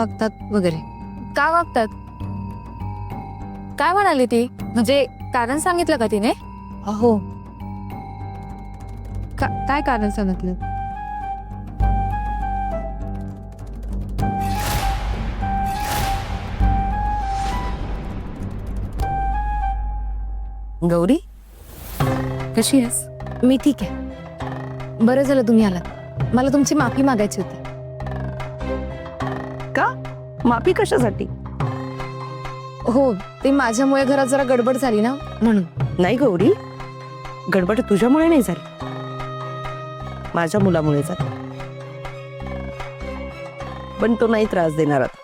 वागतात वगैरे. का वागतात? काय म्हणाली ती? म्हणजे कारण सांगितलं का तिने? हो. काय कारण सांगितलं? गौरी, कशी आहेस? मी ठीक आहे. बरं झालं तुम्ही आलात. मला तुमची माफी मागायची होती. का? माफी कशासाठी? हो, ते माझ्यामुळे घरात जरा गडबड झाली ना म्हणून. नाही गौरी, गडबड तुझ्यामुळे नाही झाली, माझ्या मुलामुळे झाली. पण तो नाही त्रास देणार आता.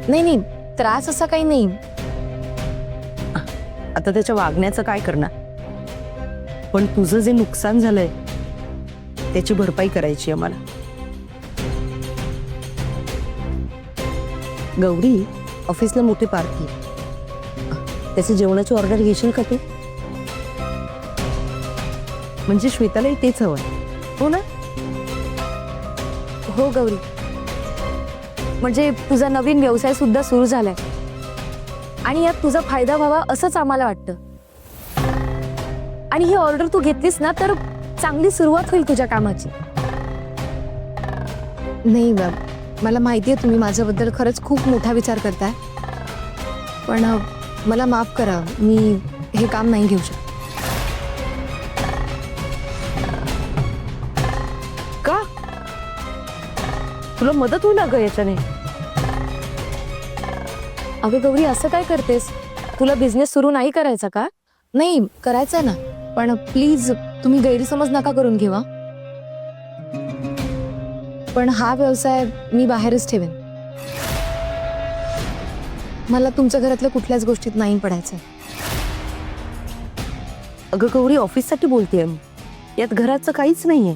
नाही, त्रास असा काही नाही. आता त्याच्या वागण्याचं काय करणार? पण तुझं जे नुकसान झालंय त्याची भरपाई करायची आहे मला. गौरी, ऑफिसला मोठी पार्टी, त्याची जेवणाची ऑर्डर घेशील का तू? म्हणजे श्वेतालाही तेच हवंय, हो ना? हो गौरी, म्हणजे तुझा नवीन व्यवसाय सुद्धा सुरू झालाय आणि यात तुझा फायदा व्हावा असंच आम्हाला वाटतं. आणि ही ऑर्डर तू घेतलीस ना तर चांगली सुरुवात होईल तुझ्या कामाची. नाही मला माहिती आहे तुम्ही माझ्याबद्दल खरंच खूप मोठा विचार करताय, पण मला माफ करा, मी हे काम नाही घेऊ शकत. का? तुला मदत होईल अगं याच्याने. अगं गौरी, असं काय करतेस? तुला बिझनेस सुरू नाही करायचा का? नाही, करायचंय ना, पण प्लीज तुम्ही गैरसमज नका करून घेवा. पण हा व्यवसाय मी बाहेरच ठेवेन. मला तुमच्या घरातल्या कुठल्याच गोष्टीत नाही पडायचं. अगं गौरी, ऑफिससाठी बोलतेय, यात घराचं काहीच नाहीये.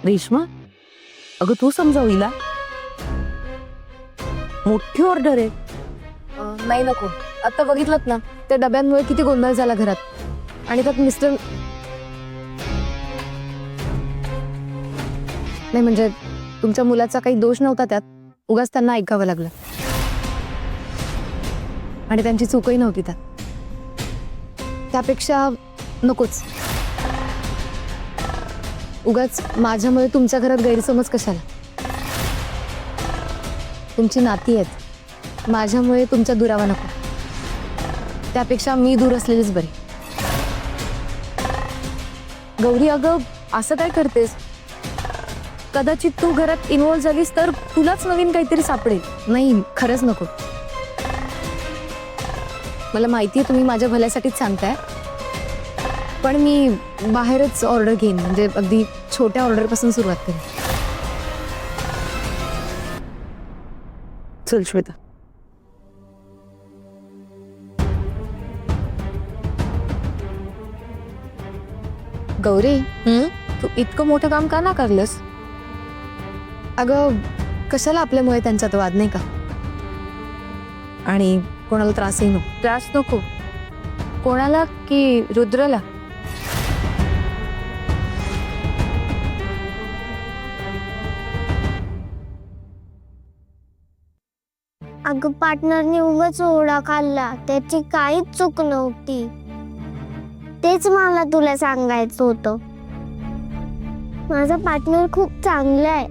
रेश्मा, अगं तू समजाव हिला, मोठी ऑर्डर आहे. नाही नको, आता बघितलं ना त्या डब्यांमुळे किती गोंधळ झाला घरात. आणि त्यात मिस्टर, नाही म्हणजे तुमच्या मुलाचा काही दोष नव्हता त्यात, उगाच त्यांना ऐकावं लागलं. आणि त्यांची चूकही नव्हती त्यात. त्यापेक्षा नकोच. उगाच माझ्यामुळे तुमच्या घरात गैरसमज कशाला? तुमची नाती आहेत, माझ्यामुळे तुमच्या दुरावा नको. त्यापेक्षा मी दूर असलेलीच बरी. गौरी, अगं असं काय करतेस? कदाचित तू घरात इन्व्हॉल्व झालीस तर तुलाच नवीन काहीतरी सापडेल. नाही, खरंच नको. मला माहिती आहे तुम्ही माझ्या भल्यासाठीच सांगताय, पण मी बाहेरच ऑर्डर घेईन, म्हणजे अगदी छोट्या ऑर्डर पासून सुरुवात करेन. चल श्वेता. गौरी, तू इतकं मोठं काम का नाकारलंस? अगं कशाला आपल्यामुळे त्यांच्यात वाद, नाही का? आणि कोणाला त्रासही नको. त्रास नको कोणाला? की रुद्रला? अगं पार्टनरने उगाच ओरडा खाल्ला, त्याची काहीच चूक नव्हती. तेच मला तुला सांगायचं होतं. माझा पार्टनर खूप चांगला आहे,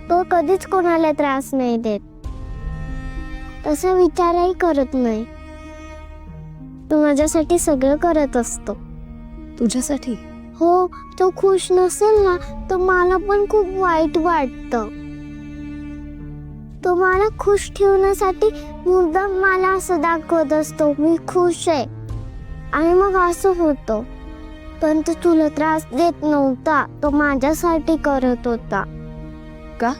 तो कधीच कोणाला त्रास नाही देत, तसा विचारही करत नाही. तो माझ्यासाठी सगळं करत असतो. तुझ्यासाठी? हो, तो खुश नसेल ना तर मला पण खूप वाईट वाटतं. तो मला खुश ठेवण्यासाठी मुद्दाम मला असं दाखवत असतो मी खुश आहे, आणि मग असं होतं. पण तो तुला त्रास देत नव्हता, तो माझ्यासाठी करत होता. का?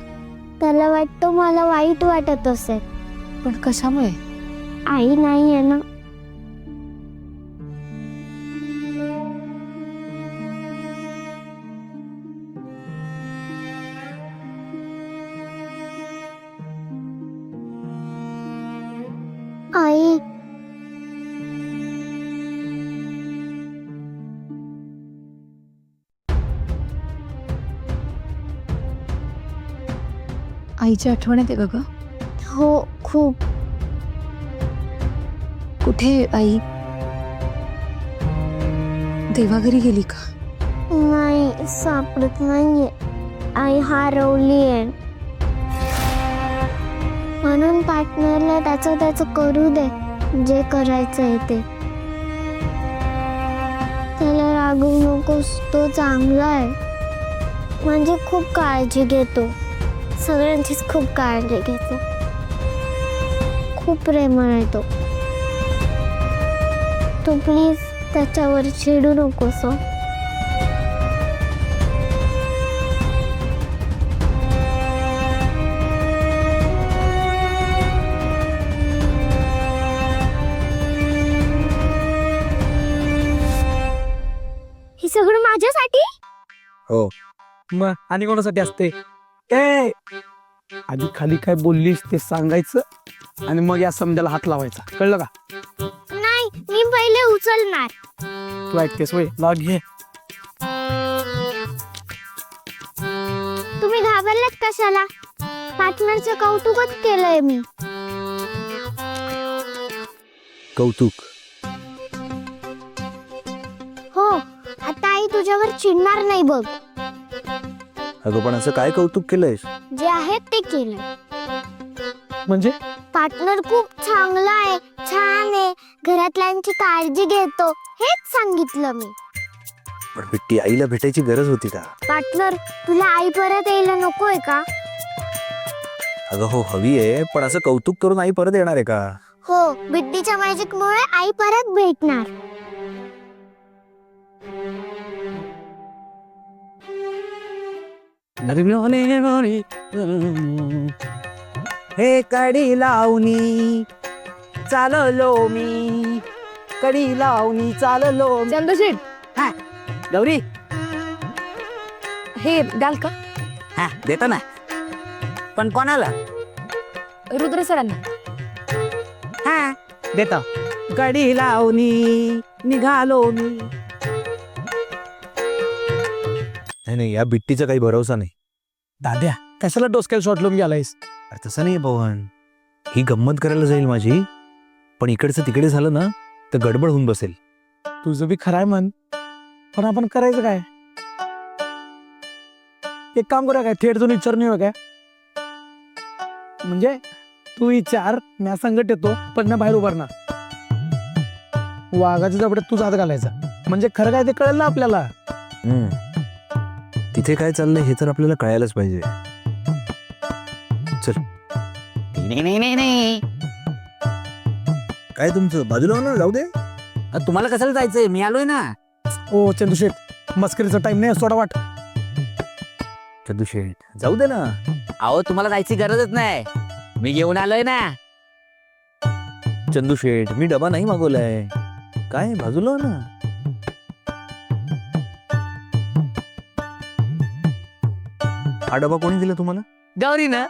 त्याला वाटतं मला वाईट वाटत असेल. पण कशामुळे? आई नाही आहे ना. आई, आईची आठवण येते का ग? हो खूप. कुठे आई? देवाघरी गेली का? नाही सापडत नाहीये. आई हरवली आहे. म्हणून पार्टनरला त्याचं करू दे जे करायचंय ते. त्याला रागवू नकोस, तो चांगला आहे. म्हणजे खूप काळजी घेतो, सगळ्यांचीच खूप काळजी घेतो. खूप प्रेमळ आहे तो. तू प्लीज त्याच्यावर चिडू नकोस. हे सगळं माझ्यासाठी? हो. मग आणि कोणासाठी असते? ए आधी खाली काय बोललीस ते सांगायचं आणि मग या समजायला हात लावायचा, कळलं का? नाही, मी पहिले उचलणार. तू ऐकतेस वय, लॉग घे. तुम्ही घाबरलात कशाला? पार्टनरचं कौतुकच केलंय मी. कौतुक? हो, आता आई तुझ्यावर चिडणार नाही बघ. अगं पण असं काय कौतुक केलंयस? जे आहे ते केलंय. म्हणजे पार्टनर खूप चांगला आहे, छान आहे, घरातल्यांची काळजी घेतो, हेच सांगितलं मी. पण बिट्टी, आईला भेटायची गरज होती का? पार्टनर, तुला आई परत यायला नकोय का? अगं हो, हवी आहे, पण असं कौतुक करून आई परत येणार आहे का? हो, बिड्डीच्या मॅजिक मुळे आई परत भेटणार. हे कडी लावणी चाललो मी, कडी लावणी चाललो मी. चंद्रशील, गौरी, हे द्याल का? हा देतो ना, पण कोणाला? रुद्र सरांना. हा देता. कडी लावणी निघालो मी. नाही, या बिट्टीचा काही भरोसा नाही. दाद्या, कशाला डोसक्याला शॉट लावून गेलायस? अरे तसं नाही पवन, ही गंमत करायला जाईल माझी, पण इकडचं तिकडे झालं ना तर गडबड होऊन बसेल. तुझं बी खराय म्हण, पण आपण करायचं काय? एक काम करूया काय, थेट जाऊन विचारून येऊया काय? म्हणजे तू विचार, म्या संगत येतो, पण मी बाहेर उभारणार. वाघाच्या जबड्यात तूच हात घालायचा, म्हणजे खरं काय ते कळेल ना आपल्याला. तिथे काय चाललंय हे तर आपल्याला कळायलाच पाहिजे. चल. नाही, काय तुमचं बाजूला होणार, जाऊ दे. तुम्हाला कशाला जायचंय? मी आलोय ना. ओ चंदूशेठ, मस्करीचा टाइम नाही, सोडा वाट. चंदूशेठ, जाऊ दे ना. अहो, तुम्हाला जायची गरजच नाही, मी घेऊन आलोय ना. चंदूशेठ, मी डबा नाही मागवलाय. काय बाजूला हो ना. हा डबा कोणी दिला तुम्हाला? गौरी ना.